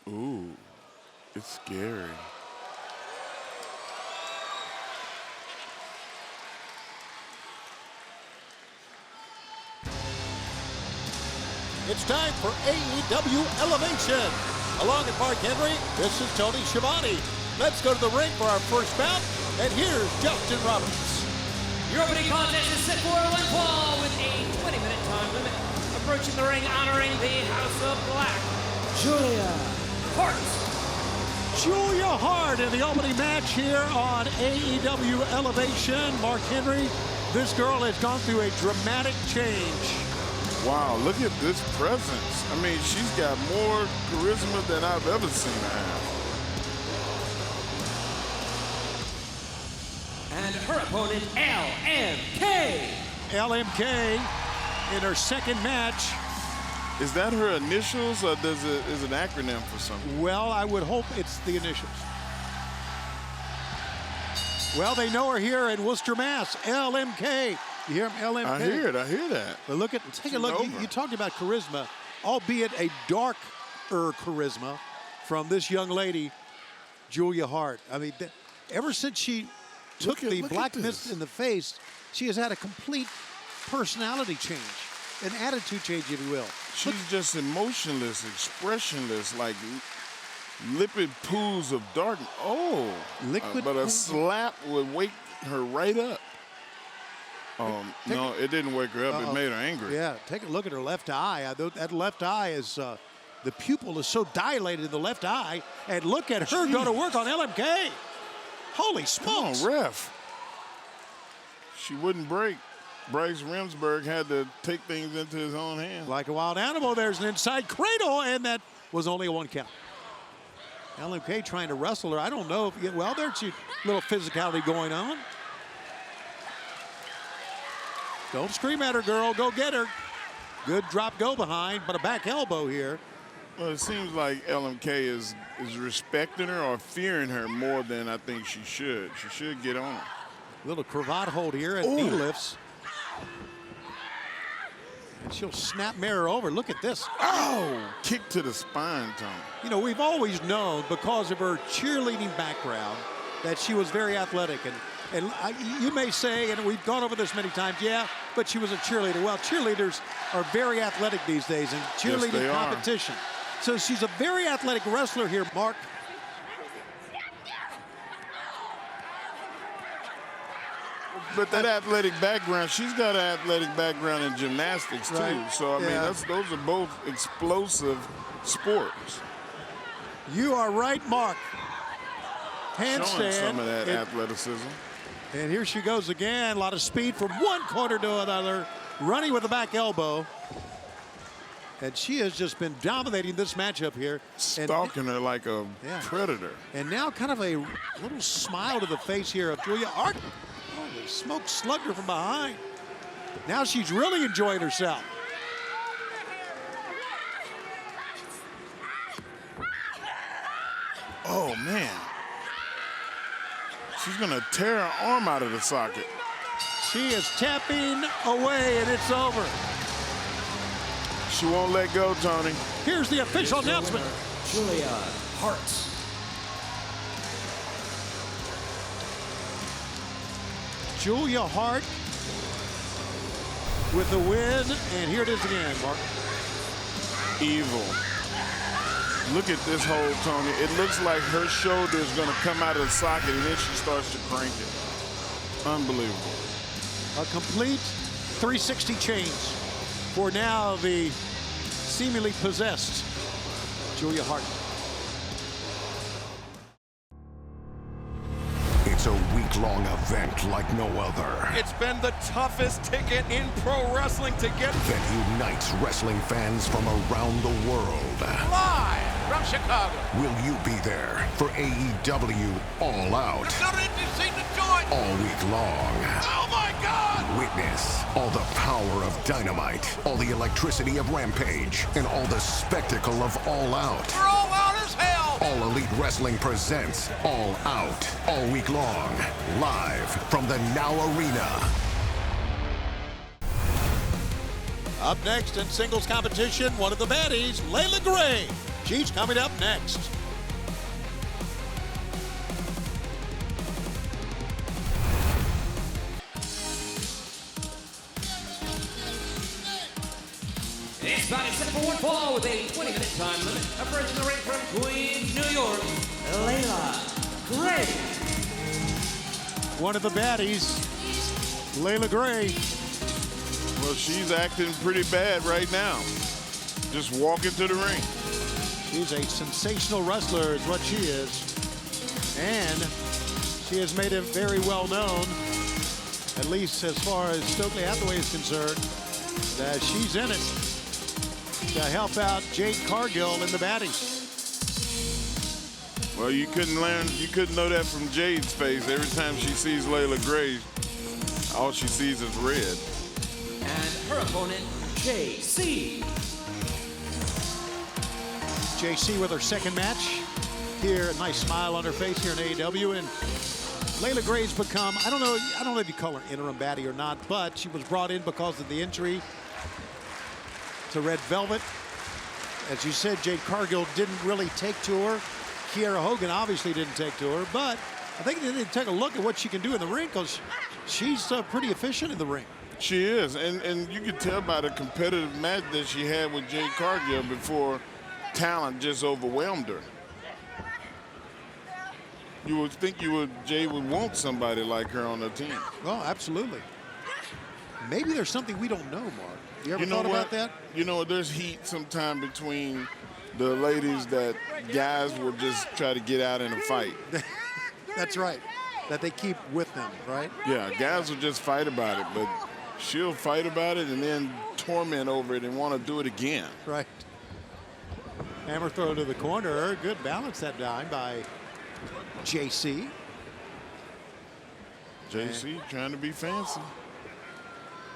Ooh, it's scary. It's time for AEW Elevation. Along with Mark Henry, this is Tony Schiavone. Let's go to the ring for our first bout, and here's Justin Roberts. Your opening contest is set for one fall with a 20-minute time limit. Approaching the ring, honoring the House of Black, Julia Hart. Julia Hart in the opening match here on AEW Elevation. Mark Henry, this girl has gone through a dramatic change. Wow, look at this presence. I mean, she's got more charisma than I've ever seen her have. And her opponent, LMK. LMK in her second match. Is that her initials, or is it an acronym for something? Well, I would hope it's the initials. Well, they know her here in Worcester, Mass. LMK. You hear him, LMK? I hear it. I hear that. But look at, take a look. You talked about charisma, albeit a darker charisma from this young lady, Julia Hart. I mean, ever since she took the black mist in the face, she has had a complete personality change, an attitude change, if you will. She's just emotionless, expressionless, like liquid pools of darkness. Oh, but a slap would wake her right up. No, it didn't wake her up. It made her angry. Yeah, take a look at her left eye. That left eye is, the pupil is so dilated in the left eye. And look at her go to work on LMK. Holy smokes. Come on, ref. She wouldn't break. Bryce Remsburg had to take things into his own hands. Like a wild animal, there's an inside cradle, and that was only a 1 count. LMK trying to wrestle her. I don't know if, well, there's a little physicality going on. Don't scream at her, girl. Go get her. Good drop go behind, but a back elbow here. Well, it seems like LMK is respecting her or fearing her more than I think she should. She should get on her. Little cravat hold here and knee lifts. And she'll snap Miro over. Look at this. Oh! Kick to the spine, Tony. You know, we've always known, because of her cheerleading background, that she was very athletic. And you may say, and we've gone over this many times, yeah, but she was a cheerleader. Well, cheerleaders are very athletic these days in cheerleading competition. So she's a very athletic wrestler here, Mark. But that athletic background, she's got an athletic background in gymnastics, too. Right. So, I mean, those are both explosive sports. You are right, Mark. Handstand. Showing some of that athleticism. And here she goes again. A lot of speed from one corner to another. Running with the back elbow. And she has just been dominating this matchup here. Stalking her like a predator. And now kind of a little smile to the face here of Julia Hart. Oh, the smoke slugged her from behind. Now she's really enjoying herself. Oh, man. She's going to tear her arm out of the socket. She is tapping away, and it's over. She won't let go, Tony. Here's the official announcement. Julia Hart. Julia Hart with the win, and here it is again, Mark. Evil. Look at this hold, Tony. It looks like her shoulder is going to come out of the socket, and then she starts to crank it. Unbelievable. A complete 360 change for now the seemingly possessed Julia Hart. It's a week-long event like no other. It's been the toughest ticket in pro wrestling to get. That unites wrestling fans from around the world. Live from Chicago. Will you be there for AEW All Out? All week long. Oh my God! Witness all the power of Dynamite, all the electricity of Rampage, and all the spectacle of All Out. We're all out as hell! All Elite Wrestling presents All Out, all week long, live from the Now Arena. Up next in singles competition, one of the baddies, Leila Grey. She's coming up next. This bout is set for one fall with a 20-minute time limit. Approaching the ring from Queens, New York, Leila Grey. One of the baddies, Leila Grey. Well, she's acting pretty bad right now. Just walking to the ring. She's a sensational wrestler is what she is. And she has made it very well known, at least as far as Stokely Hathaway is concerned, that she's in it to help out Jade Cargill in the baddies. Well, you couldn't know that from Jade's face. Every time she sees Leila Grey, all she sees is red. And her opponent, JC. JC with her second match here. A nice smile on her face here in AEW. And Leila Grey's become, I don't know if you call her interim baddie or not, but she was brought in because of the injury to Red Velvet. As you said, Jade Cargill didn't really take to her. Kiera Hogan obviously didn't take to her, but I think they need to take a look at what she can do in the ring, because she's pretty efficient in the ring. She is, and you can tell by the competitive match that she had with Jade Cargill before talent just overwhelmed her. You would think Jade would want somebody like her on her team. Oh, absolutely. Maybe there's something we don't know, Mark. You ever thought about that? You know, there's heat sometime between the ladies that guys will just try to get out in a fight. That's right. That they keep with them, right? Yeah, guys will just fight about it, but she'll fight about it and then torment over it and want to do it again. Right. Hammer throw to the corner. Good balance that time by JC. JC trying to be fancy.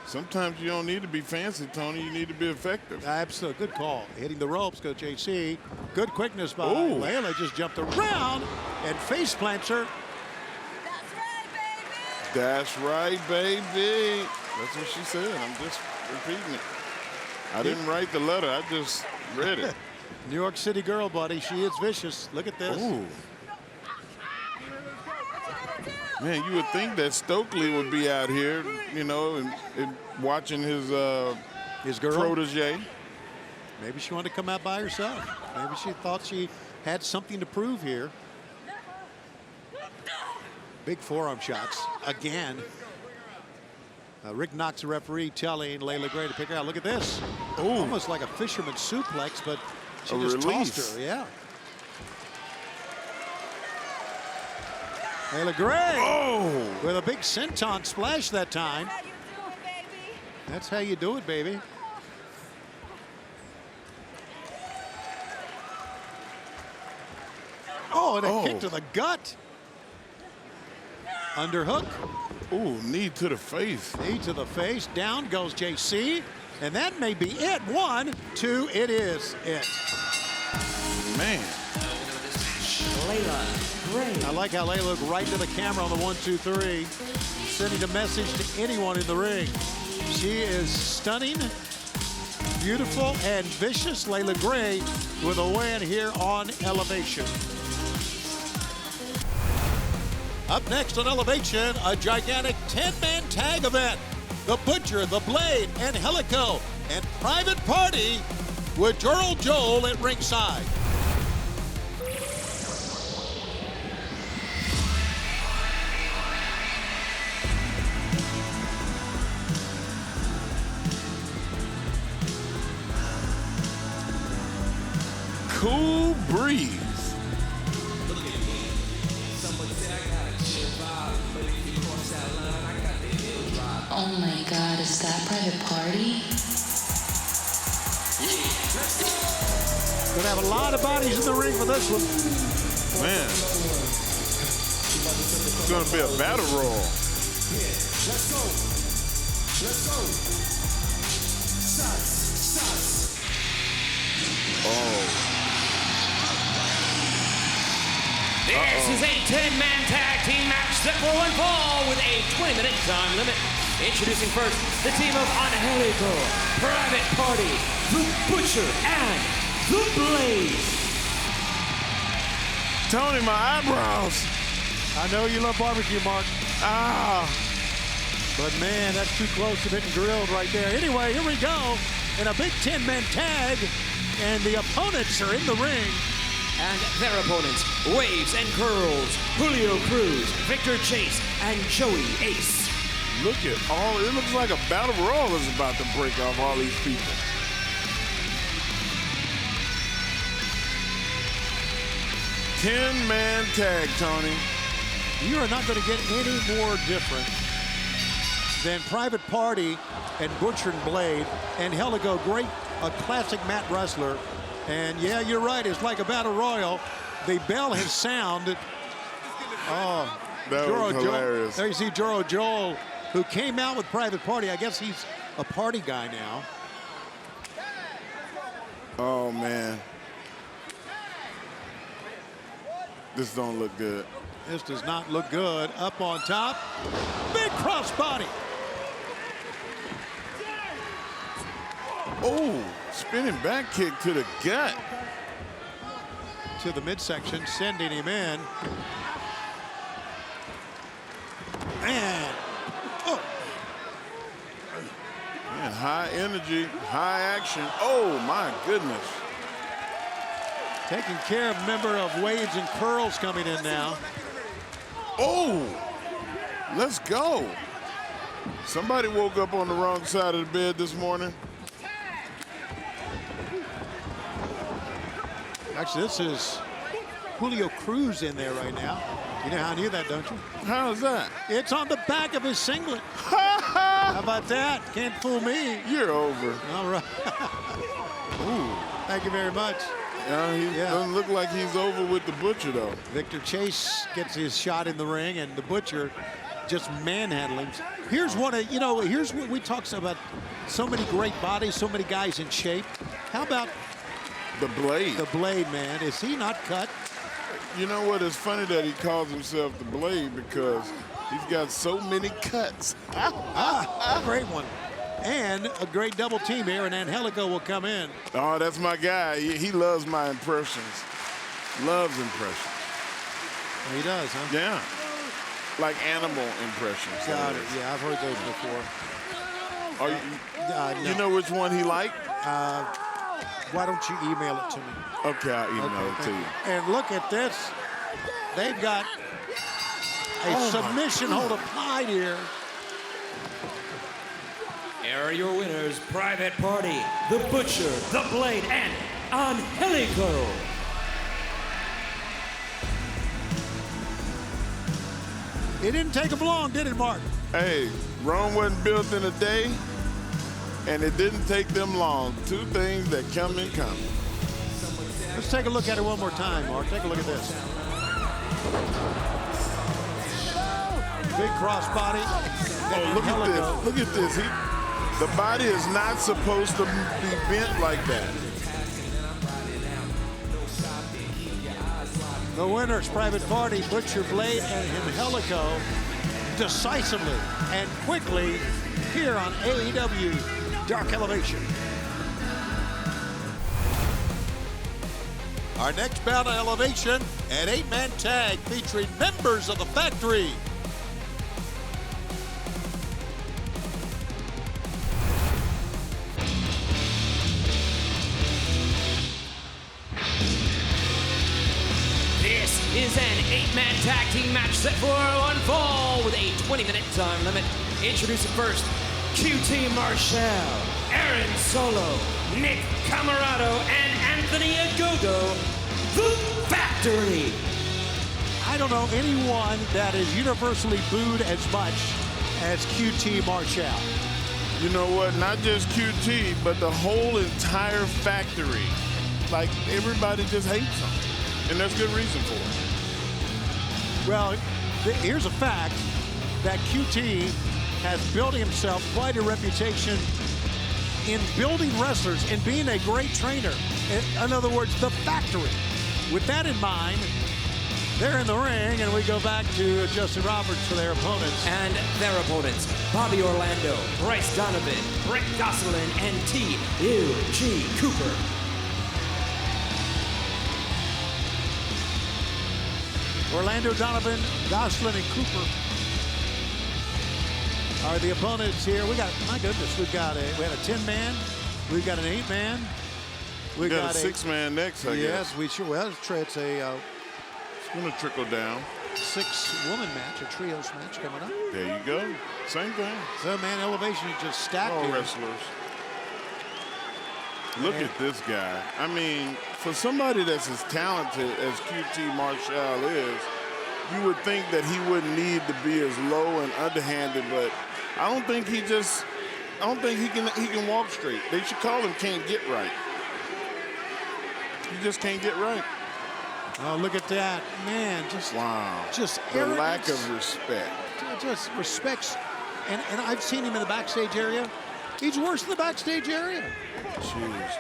Sometimes you don't need to be fancy, Tony. You need to be effective. Absolutely. Good call. Hitting the ropes, go JC. Good quickness by Leila. Just jumped around and face plants her. That's right, baby. That's what she said. I'm just repeating it. I didn't write the letter. I just read it. New York City girl, buddy. She is vicious. Look at this. Ooh. Man, you would think that Stokely would be out here, you know, and watching his girl protege. Maybe she wanted to come out by herself. Maybe she thought she had something to prove here. Big forearm shots again. Rick Knox, the referee, telling Leila Grey to pick her out. Look at this. Ooh. Almost like a fisherman suplex, but she just tossed her. Yeah. Leila Grey with a big senton splash that time. That's how you do it, baby. Oh, and a kick to the gut. Underhook. Ooh, knee to the face. Knee to the face. Down goes JC. And that may be it. 1, 2, it is it. Man. Leila Grey. I like how Leila looked right to the camera on the 1, 2, 3, sending a message to anyone in the ring. She is stunning, beautiful, and vicious. Leila Grey with a win here on Elevation. Up next on Elevation, a gigantic 10-man tag event. The Butcher, The Blade, and Helico, and Private Party with Gerald Joel at ringside. Cool breeze. Oh my God, is that Private Party? Gonna have a lot of bodies in the ring for this one. Man. It's gonna be a battle royal. Let's go. This is a 10-man tag team match set for one fall with a 20-minute time limit. Introducing first, the team of Angelico, Private Party, The Butcher, and The Blade. Tony, my eyebrows. I know you love barbecue, Mark. Ah. But, man, that's too close to getting grilled right there. Anyway, here we go in a big 10-man tag, and the opponents are in the ring. And their opponents, Waves and Curls, Julio Cruz, Victor Chase, and Joey Ace. Look at all, it looks like a battle royal is about to break off all these people. Ten-man tag, Tony. You are not going to get any more different than Private Party and Butcher and Blade and Helico, a classic mat wrestler. And yeah, you're right, it's like a battle royal. The bell has sounded. Oh, that was hilarious. There you see Joro Joel, who came out with Private Party. I guess he's a party guy now. Oh, man. This don't look good. This does not look good. Up on top, big crossbody. Oh, spinning back kick to the gut. To the midsection, sending him in. And, oh. Man, high energy, high action. Oh, my goodness. Taking care of member of Waves and Curls coming in now. Oh, let's go. Somebody woke up on the wrong side of the bed this morning. Actually, this is Julio Cruz in there right now. You know how I knew that, don't you? How is that? It's on the back of his singlet. How about that? Can't fool me. You're over. All right. Ooh, thank you very much. He doesn't look like he's over with the Butcher, though. Victor Chase gets his shot in the ring, and the Butcher just manhandling. Here's one of, here's what we talk about. So many great bodies, so many guys in shape. How about the Blade? The Blade, man. Is he not cut? You know what? It's funny that he calls himself the Blade because he's got so many cuts. A great one. And a great double team here, and Angelico will come in. Oh, that's my guy. He loves my impressions. Loves impressions. He does, huh? Yeah. Like animal impressions. Got it. Yeah, I've heard those before. No. You know which one he liked? Why don't you email it to me? Okay, I'll email it to you. And look at this. They've got a submission hold applied here. Here are your winners, Private Party, The Butcher, The Blade, and Angelico. It didn't take them long, did it, Mark? Hey, Rome wasn't built in a day, and it didn't take them long. Two things that come in common. Let's take a look at it one more time, Mark. Take a look at this. Big crossbody. Oh, look at this. Look at this. The body is not supposed to be bent like that. The winners, Private Party, Butcher, Blade, and Angelico, decisively and quickly here on AEW Dark Elevation. Our next bout of Elevation, an 8-man tag featuring members of the Factory. Is an 8-man tag team match set for one fall with a 20-minute time limit. Introducing first, QT Marshall, Aaron Solo, Nick Camarado, and Anthony Ogogo, The Factory. I don't know anyone that is universally booed as much as QT Marshall. You know what? Not just QT, but the whole entire Factory. Like, everybody just hates them. And there's good reason for it. Well, here's a fact that QT has built himself quite a reputation in building wrestlers and being a great trainer. In other words, the Factory. With that in mind, they're in the ring, and we go back to Justin Roberts for their opponents. And their opponents, Bobby Orlando, Bryce Donovan, Brett Gosselin, and T.U.G. Cooper. Orlando, Donovan, Goslin, and Cooper are the opponents here. We got, my goodness, we had a 10-man, we've got an 8-man, we got a 6-man next, I guess. Yes, we sure. Well, it's a it's going to trickle down. 6-woman match, a trios match coming up. There you go. Same thing. So, man, Elevation is just stacked All here. wrestlers. Look at this guy. I mean, for somebody that's as talented as QT Marshall is, you would think that he wouldn't need to be as low and underhanded, but I don't think he can walk straight. They should call him can't get right. He just can't get right. Oh, look at that. Man, wow. Just the arrogance. lack of respect. Just respects. And I've seen him in the backstage area. He's worse in the backstage area. Jeez.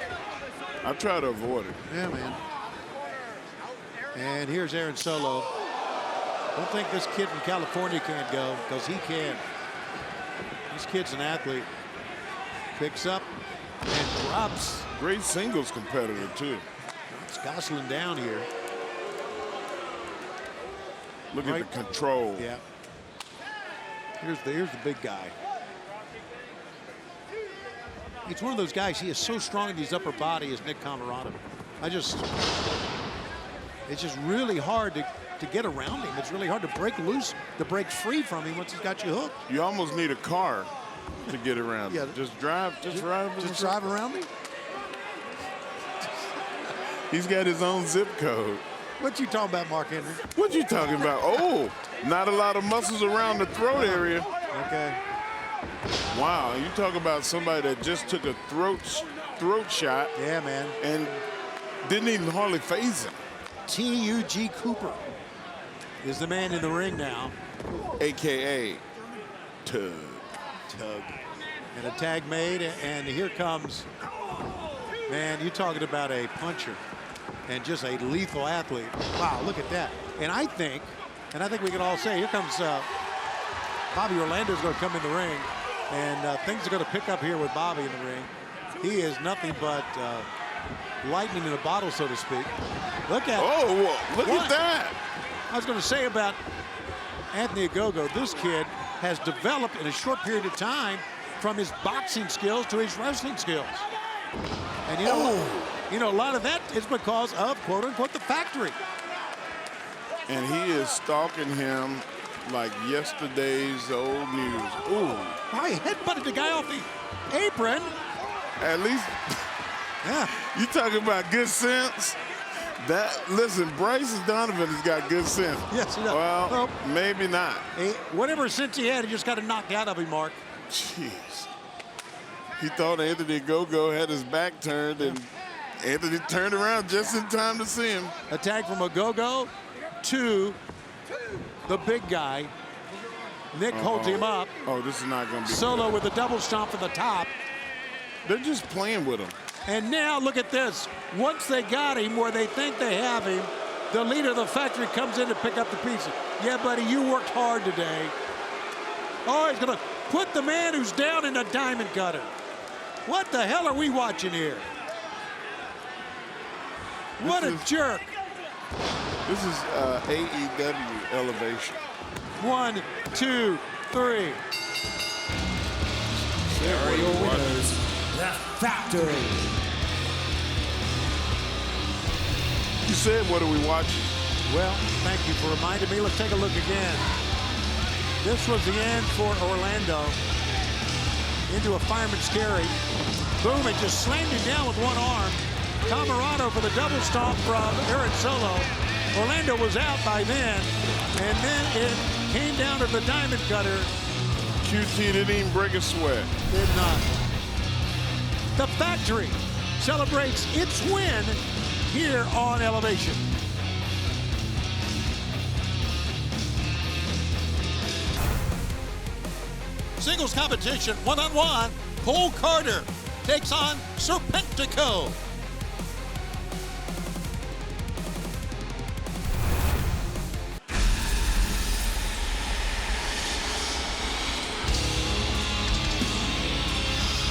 I try to avoid it. Yeah, man. And here's Aaron Solo. Don't think this kid from California can't go, because he can. This kid's an athlete. Picks up and drops. Great singles competitor, too. It's Goslin down here. Look at the control. Yeah. Here's the big guy. It's one of those guys, he is so strong in his upper body as Nick Camarado. It's just really hard to get around him. It's really hard to break loose, to break free from him once he's got you hooked. You almost need a car to get around him. Just drive around him. He's got his own zip code. What you talking about, Mark Henry? What you talking about? Oh, not a lot of muscles around the throat area. Okay. Wow, you talk about somebody that just took a throat shot. Yeah, man. And didn't even hardly phase him. T.U.G. Cooper is the man in the ring now. AKA Tug. And a tag made, and here comes, man, you're talking about a puncher and just a lethal athlete. Wow, look at that. And I think we can all say, here comes Bobby Orlando's going to come in the ring, and things are going to pick up here with Bobby in the ring. He is nothing but lightning in a bottle, so to speak. Look at look at that. I was going to say about Anthony Ogogo, this kid has developed in a short period of time from his boxing skills to his wrestling skills. And you know, a lot of that is because of, quote unquote, the factory. And he is stalking him like yesterday's old news. Ooh. Oh, he headbutted the guy off the apron. At least, yeah. You talking about good sense? Listen, Bryce Donovan has got good sense. Yes, he does. Well, maybe not. Whatever sense he had, he just got it knocked out of him, Mark. Jeez. He thought Anthony Ogogo had his back turned, and Anthony turned around just in time to see him. A tag from Ogogo to the big guy. Nick holds him up. Oh, this is not going to be Solo good. with a double stomp from the top. They're just playing with him. And now look at this. Once they got him where they think they have him, the leader of the factory comes in to pick up the pieces. Yeah, buddy, you worked hard today. Oh, he's going to put the man who's down in a diamond cutter. What the hell are we watching here? What a jerk. This is AEW Elevation. 1, 2, 3. There are your winners, The Factory. You said, what are we watching? Well, thank you for reminding me. Let's take a look again. This was the end for Orlando. Into a fireman's carry. Boom, it just slammed him down with one arm. Camarado for the double stomp from Aaron Solo. Orlando was out by then. And then it came down to the diamond cutter. QT didn't even break a sweat. Did not. The Factory celebrates its win here on Elevation. Singles competition, one-on-one. Cole Carter takes on Serpentico.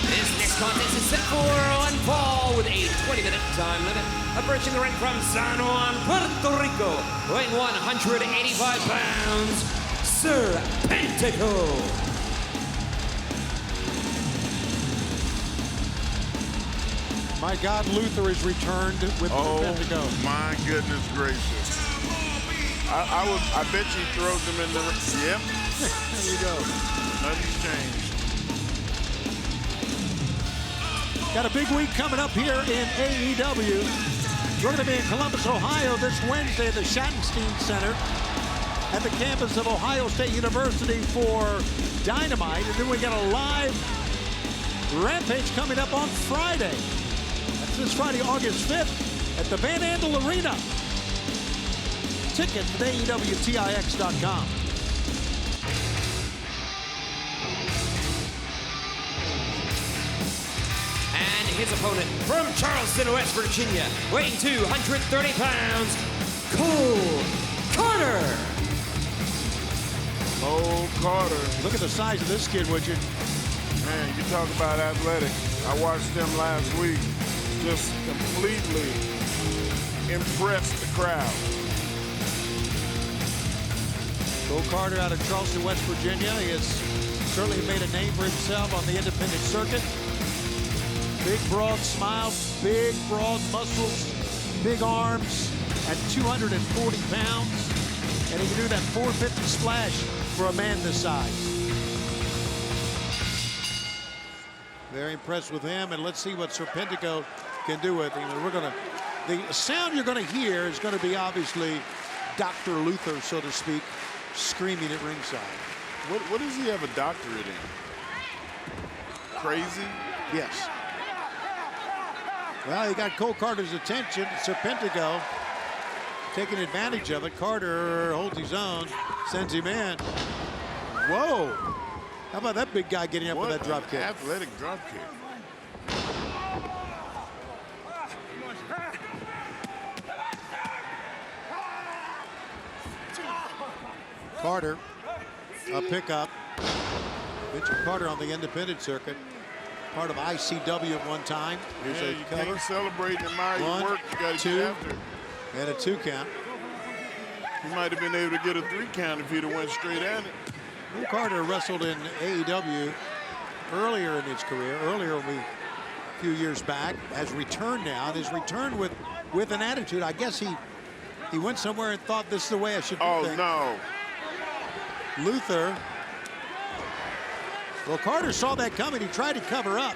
This next contest is set for 1 one fall with a 20-minute time limit. Approaching the ring from San Juan, Puerto Rico, weighing 185 pounds, Serpentico. My God, Luther is returned with Serpentico. Oh, my goodness gracious. I bet you throws him in the... Yep. There you go. Nothing's changed. Got a big week coming up here in AEW. We're going to be in Columbus, Ohio this Wednesday at the Schottenstein Center at the campus of Ohio State University for Dynamite. And then we got a live Rampage coming up on Friday. That's this Friday, August 5th at the Van Andel Arena. Tickets at AEWTIX.com. And his opponent from Charleston, West Virginia, weighing 230 pounds, Cole Carter. Cole Carter. Look at the size of this kid, would you? Man, you talk about athletic. I watched him last week. Just completely impressed the crowd. Cole Carter out of Charleston, West Virginia. He has certainly made a name for himself on the independent circuit. Big, broad smile, big, broad muscles, big arms at 240 pounds. And he can do that 450 splash for a man this size. Very impressed with him, and let's see what Serpentico can do with him. We're gonna, the sound you're gonna hear is gonna be obviously Dr. Luther, so to speak, screaming at ringside. What does he have a doctorate in? Crazy? Yes. Well, he got Cole Carter's attention. Serpentico taking advantage of it. Carter holds his own, sends him in. Whoa. How about that big guy getting up with that drop kick? Athletic drop kick. Carter, a pickup. Richard Carter on the independent circuit. Part of ICW at one time. Here's Yeah, a you cover. can't celebrate and admire One, your work. You got to two. get after it. And a 2 count. He might have been able to get a 3 count if he'd have went straight at it. Cole Carter wrestled in AEW earlier in his career, a few years back, has returned now, and has returned with an attitude. I guess he went somewhere and thought this is the way I should do Oh, things. no. Luther. Well, Carter saw that coming. He tried to cover up,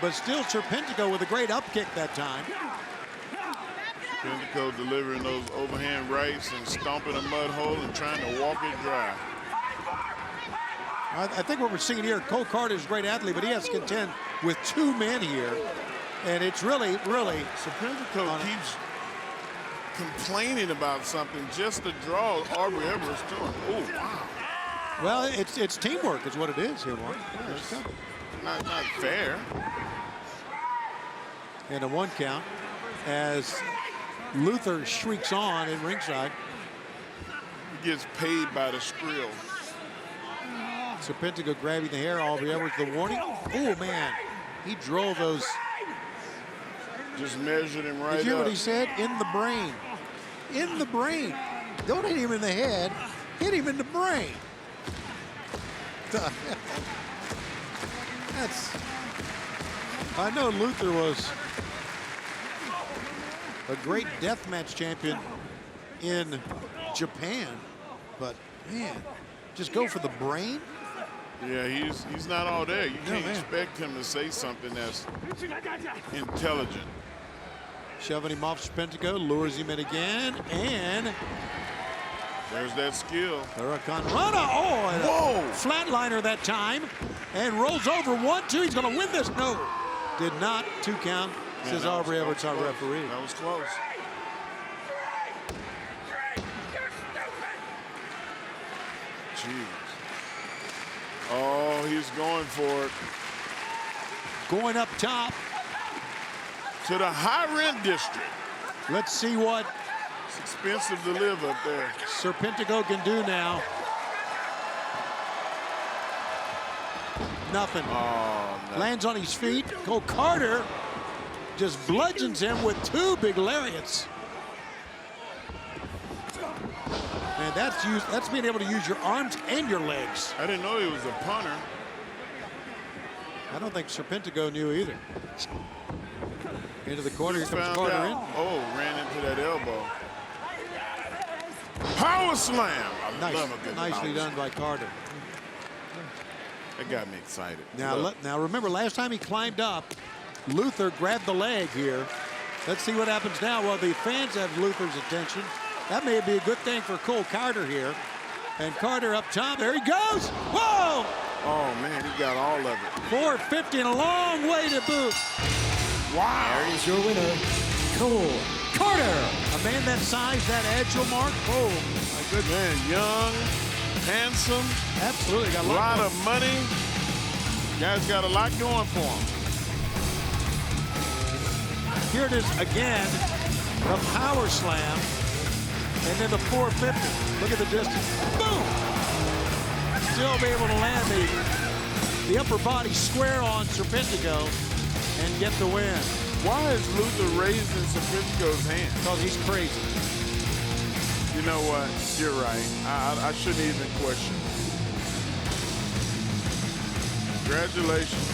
but still Serpentico with a great up kick that time. Serpentico delivering those overhand rights and stomping a mud hole and trying to walk it dry. I think what we're seeing here, Cole Carter is a great athlete, but he has to contend with 2 men here. And it's really, really... Serpentico keeps complaining about something just to draw Aubrey Edwards to him. Oh, wow. Well, it's teamwork is what it is here, Mark. Not fair. And a 1 count as Luther shrieks on in ringside. He gets paid by the skrill. Serpentico grabbing the hair. Aubrey Edwards, the warning. Oh, man. He drove those. Just measured him right Did you hear up. what he said? In the brain. In the brain. Don't hit him in the head. Hit him in the brain. That's... I know Luther was a great deathmatch champion in Japan, but, man, just go for the brain? Yeah, he's not all there. You can't man. expect him to say something that's intelligent. Shoving him off Serpentico, lures him in again, and There's that skill. Hurricane Rana. Oh, and Whoa! a flatliner that time, and rolls over 1-2. He's going to win this. No, did not. 2 count. Man, Says that Aubrey was Edwards, our close. referee. That was close. Jeez. Oh, he's going for it. Going up top. To the high-rent district. Let's see what It's expensive to live up there. Serpentico can do now. Nothing. Oh, no. Lands on his feet. Cole Carter just bludgeons him with 2 big lariats. And that's being able to use your arms and your legs. I didn't know he was a punter. I don't think Serpentico knew either. Into the corner, here comes Carter in. Oh, ran into that elbow. Power slam. I love a good Nicely done by Carter. That got me excited. Now remember, last time he climbed up, Luther grabbed the leg here. Let's see what happens now. Well, the fans have Luther's attention. That may be a good thing for Cole Carter here. And Carter up top. There he goes. Whoa! Oh, man, he got all of it. 450 and a long way to boot. Wow. There is your winner, Cole Carter. A man that size, that agile, Mark. Oh, my goodness. Man, young, handsome. Absolutely. Got A lot of money. Guy's got a lot going for him. Here it is again. The power slam. And then the 450. Look at the distance. Boom! Still be able to land the upper body square on Serpentico and get the win. Why is Luther raising Serpentico's hand? Because he's crazy. You know what? You're right. I shouldn't even question. Congratulations.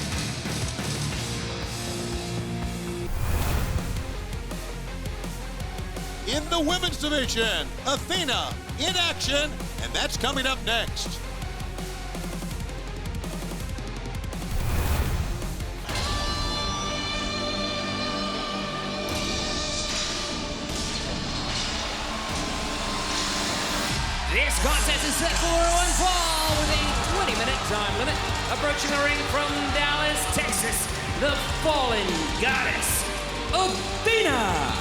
In the women's division, Athena in action, and that's coming up next. This contest is set for one fall with a 20-minute time limit. Approaching the ring from Dallas, Texas, the fallen goddess, Athena.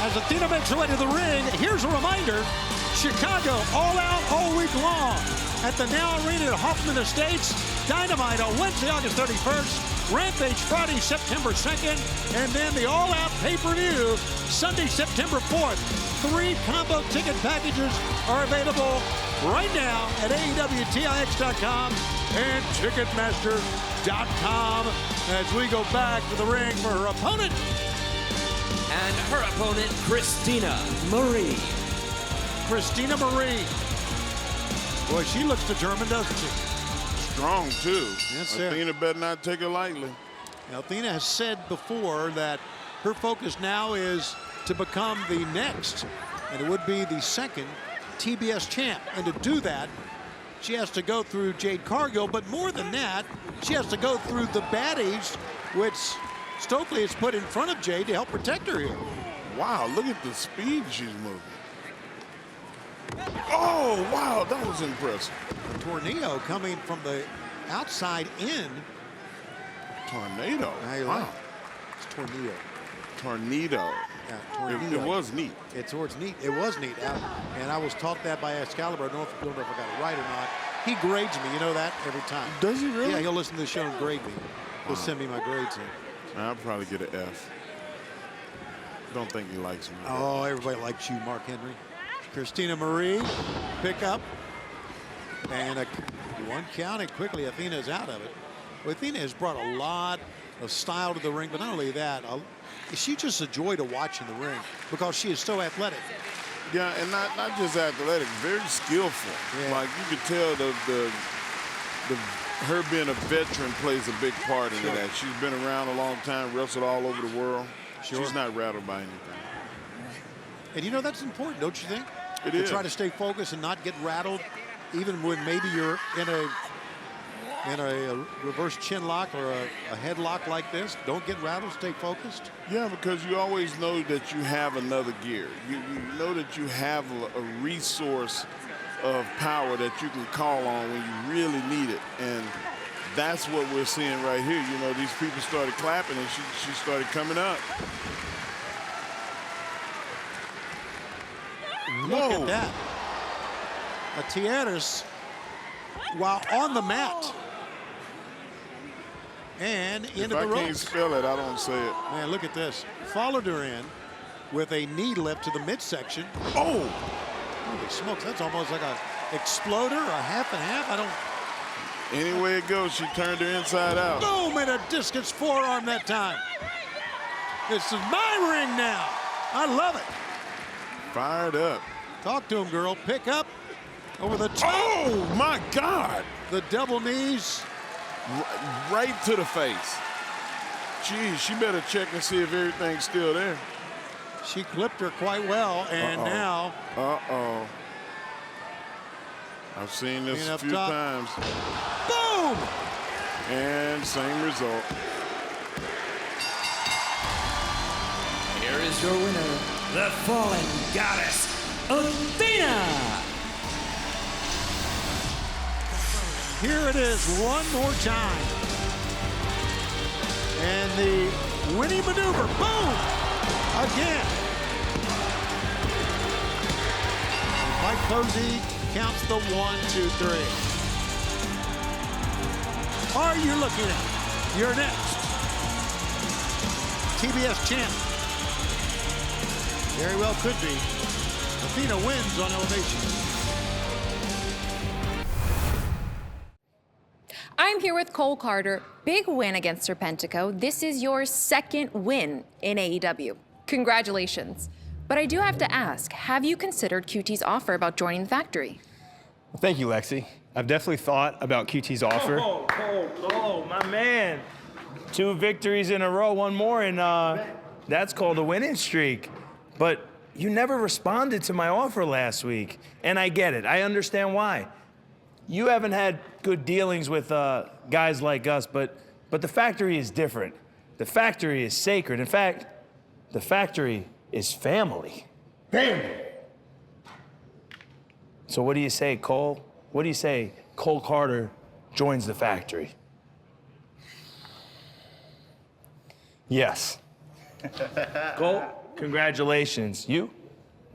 As Athena makes her way to the ring, here's a reminder, Chicago all out all week long at the Now Arena at Hoffman Estates, Dynamite on Wednesday, August 31st, Rampage Friday, September 2nd, and then the All Out pay-per-view Sunday, September 4th. 3 combo ticket packages are available right now at AEWTIX.com and Ticketmaster.com as we go back to the ring for her opponent. And her opponent, Christina Marie. Christina Marie. Boy, she looks determined, doesn't she? Strong, too. Yes, sir. Athena better not take it lightly. Now, Athena has said before that her focus now is to become the next, and it would be the second TBS champ. And to do that, she has to go through Jade Cargill, but more than that, she has to go through the baddies, which Stokely has put in front of Jade to help protect her here. Wow, look at the speed she's moving. Oh, wow, that was impressive. Tornado coming from the outside in. Tornado. Wow. It's Tornado. Tornado. Yeah, tornado. It was neat. It was neat. It was neat. And I was taught that by Excalibur. I don't know if I got it right or not. He grades me. You know that every time. Does he really? Yeah, he'll listen to the show and grade me. He'll send me my grades in. I'll probably get an F. Don't think he likes me. Oh, everybody likes you, Mark Henry. Christina Marie, pick up. And one count, and quickly Athena's out of it. Well, Athena has brought a lot of style to the ring, but not only that, she's just a joy to watch in the ring because she is so athletic. Yeah, and not just athletic, very skillful. Yeah. Like you could tell her being a veteran plays a big part in that. She's been around a long time, wrestled all over the world. Sure. She's not rattled by anything. And you know, that's important, don't you think? It to is. try to stay focused and not get rattled, even when maybe you're in a reverse chin lock or a headlock like this. Don't get rattled, stay focused. Yeah, because you always know that you have another gear. You know that you have a resource of power that you can call on when you really need it. And that's what we're seeing right here. You know, these people started clapping and she started coming up. Look at that. A Tijeras while on the mat. And into the ropes. If I can't spell it, I don't say it. Man, look at this. Followed her in with a knee lift to the midsection. Oh! Holy smokes, that's almost like a exploder, a half and half. I don't. Any way it goes, she turned her inside out. Boom, and a discus forearm that time. This is my ring now. I love it. Fired up. Talk to him, girl. Pick up over the top. Oh, my God. The double knees. Right to the face. Geez, she better check and see if everything's still there. She clipped her quite well, and now. I've seen this a few top. times. Boom! And same result. Here is your winner, the fallen goddess, Athena. Here it is one more time. And the winning maneuver, boom! Again. Mike Posey counts the 1, 2, 3. Are you looking at your next TBS champ? Very well could be. Athena wins on Elevation. I'm here with Cole Carter. Big win against Serpentico. This is your second win in AEW. Congratulations. But I do have to ask, have you considered QT's offer about joining the factory? Well, thank you, Lexi. I've definitely thought about QT's offer. Oh, my man. 2 victories in a row, 1 more, and that's called a winning streak. But you never responded to my offer last week, and I get it. I understand why. You haven't had good dealings with guys like us, but the factory is different. The factory is sacred. In fact, the factory is family. Family. So what do you say, Cole? What do you say Cole Carter joins the factory? Yes. Cole, congratulations. You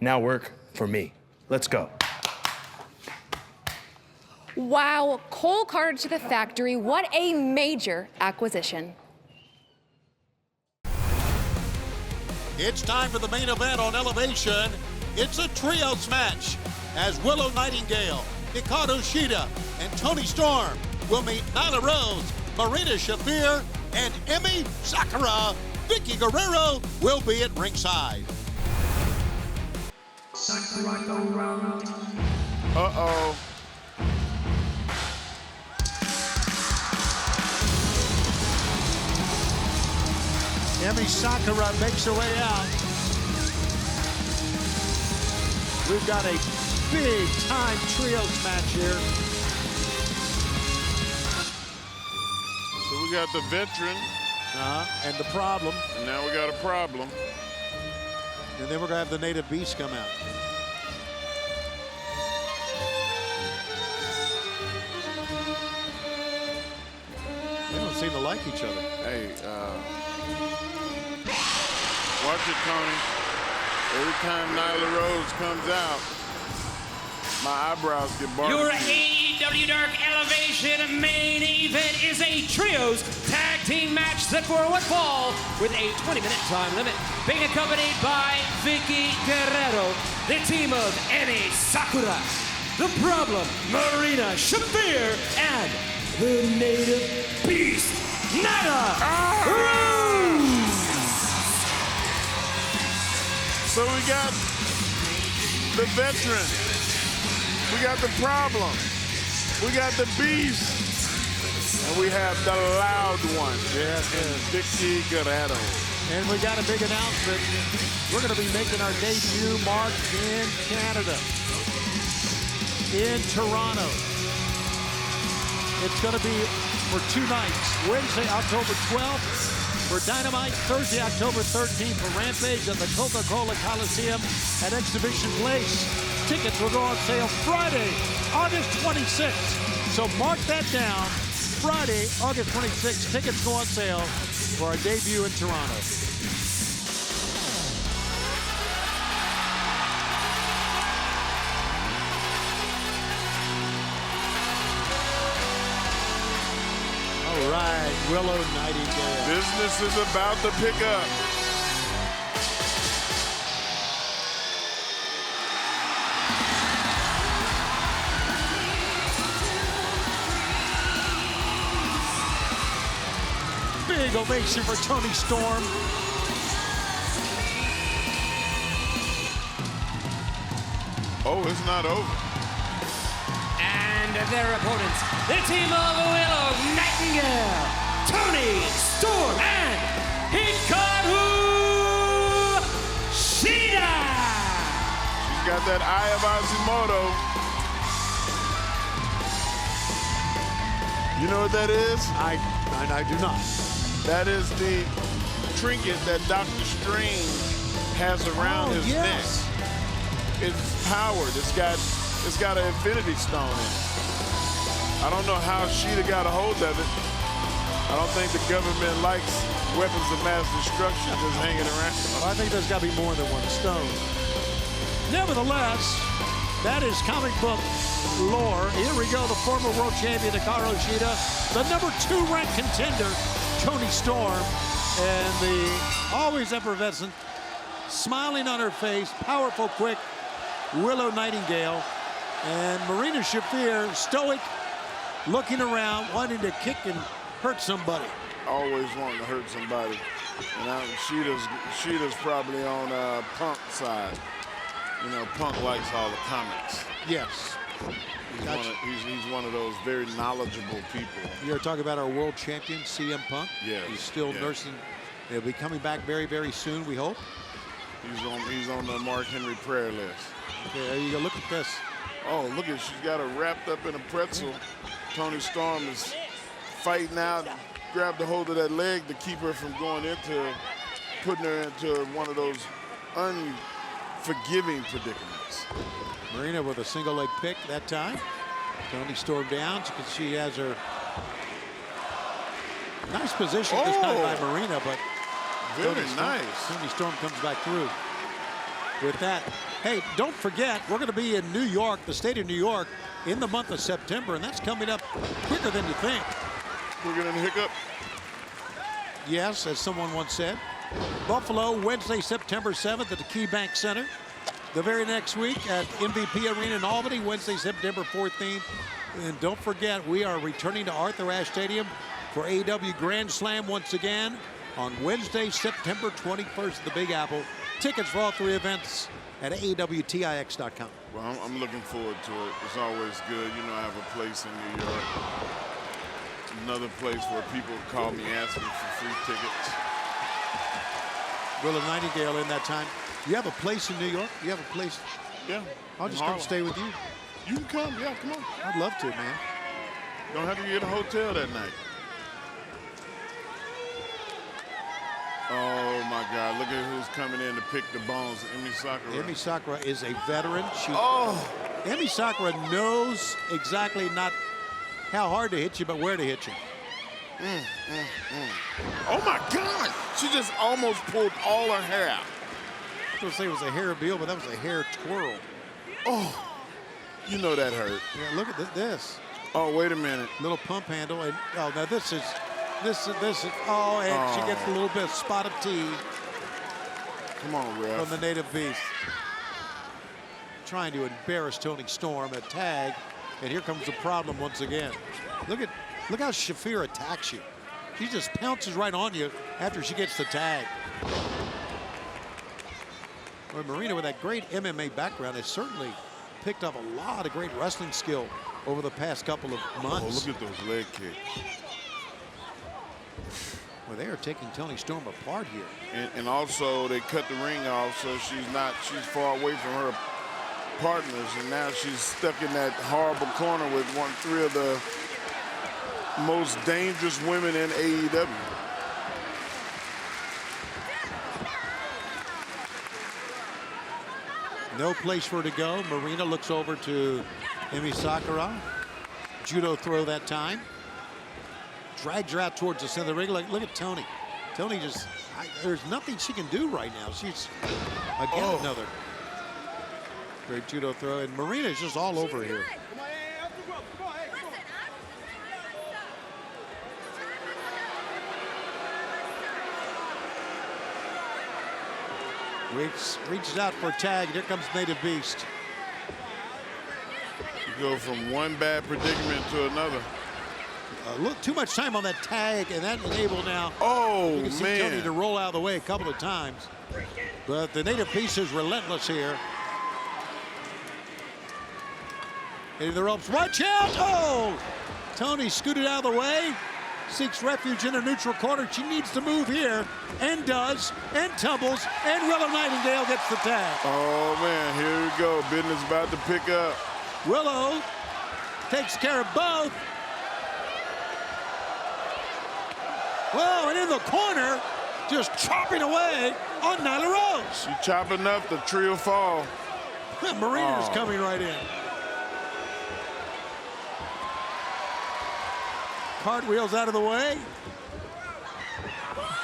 now work for me. Let's go. Wow, Cole Carter to the factory. What a major acquisition. It's time for the main event on Elevation. It's a trios match as Willow Nightingale, Hikaru Shida, and Toni Storm will meet Nyla Rose, Marina Shafir, and Emi Sakura. Vicky Guerrero will be at ringside. Uh-oh. Emi Sakura makes her way out. We've got a big-time trios match here. So we got the veteran. And the problem. And now we got a problem. And then we're going to have the native beast come out. They don't seem to like each other. Hey, watch it, Tony. Every time Nyla Rose comes out, my eyebrows get barbecued. Your AEW Dark Elevation main event is a trios tag team match set for one fall with a 20-minute time limit. Being accompanied by Vicky Guerrero, the team of Emi Sakura, The Problem, Marina Shafir, and the native beast, Nyla Rose. So we got the veteran. We got the problem. We got the beast. And we have the loud one. Yes, Vicky Guerrero. And we got a big announcement. We're going to be making our debut mark in Canada, in Toronto. It's going to be for 2 nights. Wednesday, October 12th for Dynamite. Thursday, October 13th for Rampage at the Coca-Cola Coliseum at Exhibition Place. Tickets will go on sale Friday, August 26th. So mark that down. Friday, August 26th. Tickets go on sale for our debut in Toronto. All right, Willow Nightingale. Business is about to pick up. Big ovation for Toni Storm. Oh, it's not over. And their opponents, the team of Willow Nightingale, Toni Storm, and Hikaru Shida. She's got that eye of Hashimoto. You know what that is? I do not. That is the trinket that Dr. Strange has around his neck. It's powered. It's got an infinity stone in it. I don't know how Shida got a hold of it. I don't think the government likes weapons of mass destruction just hanging around. Well, I think there's got to be more than one stone. Nevertheless, that is comic book lore. Here we go, the former world champion Hikaru Shida, the number 2 ranked contender, Toni Storm, and the always effervescent, smiling on her face, powerful, quick Willow Nightingale, and Marina Shafir, stoic, looking around, wanting to kick and hurt somebody. Always wanting to hurt somebody. And now Shida's probably on Punk's side. You know, Punk likes all the comics. Yes. He's one of those very knowledgeable people. You're talking about our world champion, CM Punk. Yeah. He's still nursing. He'll be coming back very, very soon, we hope. He's on the Mark Henry prayer list. Okay, there you go. Look at this. Oh, look at, she's got her wrapped up in a pretzel. Toni Storm is fighting out, grabbed a hold of that leg to keep her from putting her into one of those unforgiving predicaments. Marina with a single leg pick that time. Toni Storm down. She has her nice position this time by Marina, but very nice. Toni Storm comes back through with that. Hey, don't forget, we're going to be in New York, the state of New York, in the month of September, and that's coming up quicker than you think. We're going to hiccup? Yes, as someone once said. Buffalo, Wednesday, September 7th at the KeyBank Center. The very next week at MVP Arena in Albany, Wednesday, September 14th. And don't forget, we are returning to Arthur Ashe Stadium for AEW Grand Slam once again on Wednesday, September 21st at the Big Apple. Tickets for all 3 events at AEWTIX.com. Well, I'm looking forward to it. It's always good. You know, I have a place in New York. Another place where people call me asking for free tickets. Willow Nightingale in that time. You have a place in New York? You have a place? Yeah. I'll just come stay with you. You can come. Yeah, come on. I'd love to, man. Don't have to get a hotel that night. Oh, my God. Look at who's coming in to pick the bones. Emi Sakura. Emi Sakura is a veteran. Emi Sakura knows exactly not how hard to hit you, but where to hit you. Oh, my God. She just almost pulled all her hair out. I was going to say it was a hair reveal, but that was a hair twirl. Oh, you know that hurt. Yeah, look at this. Oh, wait a minute. Little pump handle. And, oh, now this is, oh, and she gets a little bit of spot of tea. Come on, ref. From the native beast. Trying to embarrass Toni Storm, a tag, and here comes the problem once again. Look how Shafir attacks you. She just pounces right on you after she gets the tag. Well, Marina, with that great MMA background, has certainly picked up a lot of great wrestling skill over the past couple of months. Oh, look at those leg kicks. Well, they are taking Toni Storm apart here. And also, they cut the ring off, so she's far away from her partners, and now she's stuck in that horrible corner with 3 of the most dangerous women in AEW. No place for her to go. Marina looks over to Emi Sakura. Judo throw that time. Drags her out towards the center of the ring. Look at Toni. Toni just, there's nothing she can do right now. She's, again, another great judo throw. And Marina's just all over here. Reaches out for a tag. Here comes Native Beast. You go from one bad predicament to another. Look, too much time on that tag, and that enabled now. Oh, you can see Toni to roll out of the way a couple of times. But the Native Beast is relentless here. Into the ropes. Watch out! Oh! Toni scooted out of the way. Seeks refuge in a neutral corner. She needs to move here, and does, and tumbles, and Willow Nightingale gets the tag. Oh, man, here we go. Business about to pick up. Willow takes care of both. Whoa, and in the corner, just chopping away on Nyla Rose. She chopping up, the tree will fall. Marina's coming right in. Cartwheels out of the way.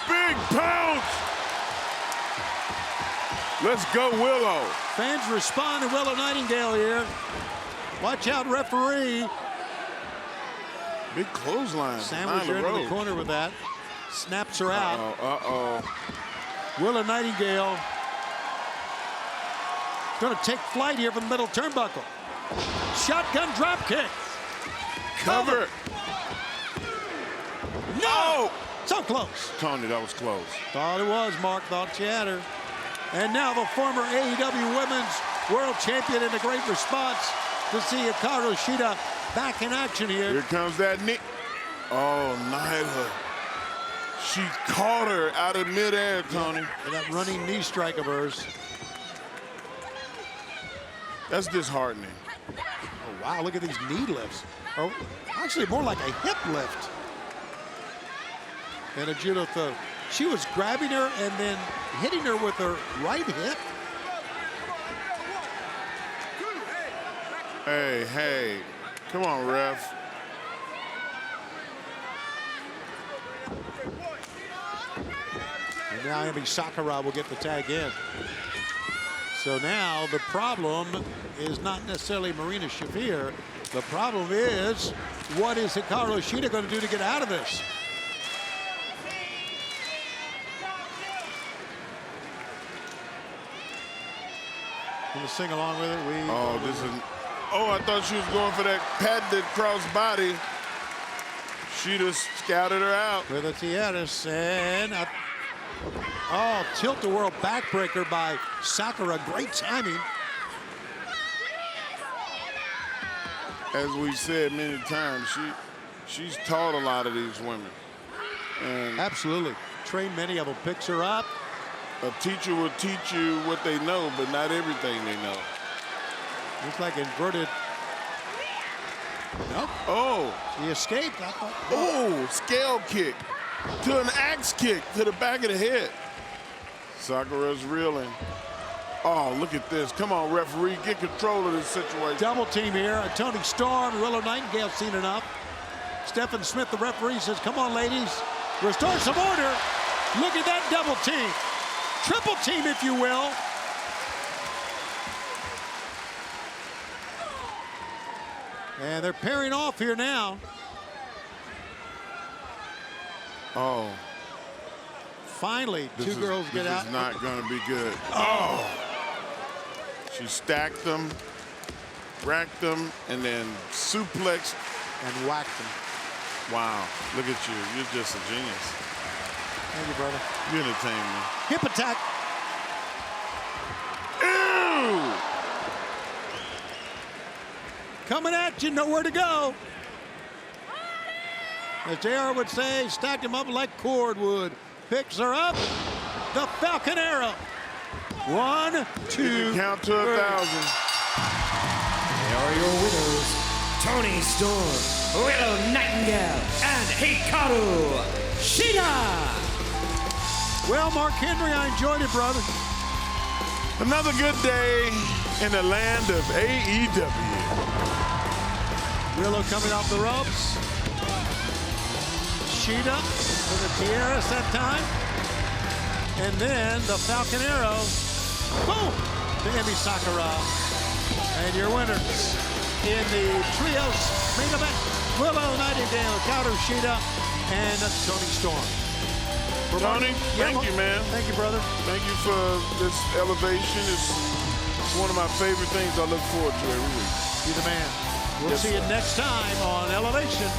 Big pounce. Let's go, Willow. Fans respond to Willow Nightingale here. Watch out, referee. Big clothesline. Sandwich her into the corner with that. Snaps her out. Willow Nightingale going to take flight here from the middle turnbuckle. Shotgun drop kick. Cover. No! So close. Toni, that was close. Thought it was, Mark. Thought she had her. And now the former AEW Women's World Champion in a great response to see Hikaru Shida back in action here. Here comes that knee. Oh, Nyla. She caught her out of midair, Toni. And that running knee strike of hers. That's disheartening. Oh, wow, look at these knee lifts. Oh, actually more like a hip lift. And a judo throw. She was grabbing her and then hitting her with her right hip. Hey, come on, ref. And now Emi Sakura will get the tag in. So now the problem is not necessarily Marina Shafir. The problem is, what is Hikaru Shida going to do to get out of this? Gonna sing along with it. I thought she was going for that patented cross body. She just scouted her out. With a tiaras and tilt-a-whirl backbreaker by Sakura. Great timing. As we've said many times, she's taught a lot of these women. And absolutely. Trained many of them. Picks her up. A teacher will teach you what they know, but not everything they know. Looks like inverted. Nope. Oh. She escaped. Scale kick to an axe kick to the back of the head. Sakura's reeling. Oh, look at this. Come on, referee. Get control of this situation. Double team here. Toni Storm, Willow Nightingale seen enough. Stephen Smith, the referee, says, come on, ladies. Restore some order. Look at that double team. Triple team, if you will. And they're pairing off here now. Oh. Finally, two girls get out. This is not going to be good. Oh. She stacked them, racked them, and then suplexed. And whacked them. Wow. Look at you. You're just a genius. Thank you, brother. You entertain me. Hip attack. Ew! Coming at you, nowhere to go. As JR would say, stacked him up like cordwood. Picks her up. The Falcon Arrow. 1, 2, count to 1,000. They are your winners. Toni Storm, Willow Nightingale, and Hikaru Shida. Well, Mark Henry, I enjoyed it, brother. Another good day in the land of AEW. Willow coming off the ropes. Shida with the tiaras that time. And then the Falcon Arrow. Boom! To Emi Sakura. And your winners in the trios main event, Willow Nightingale, Hikaru Shida, and Toni Storm. Toni, thank you, man. Thank you, brother. Thank you for this elevation. It's one of my favorite things I look forward to every week. You're the man. We'll see you next time on Elevation.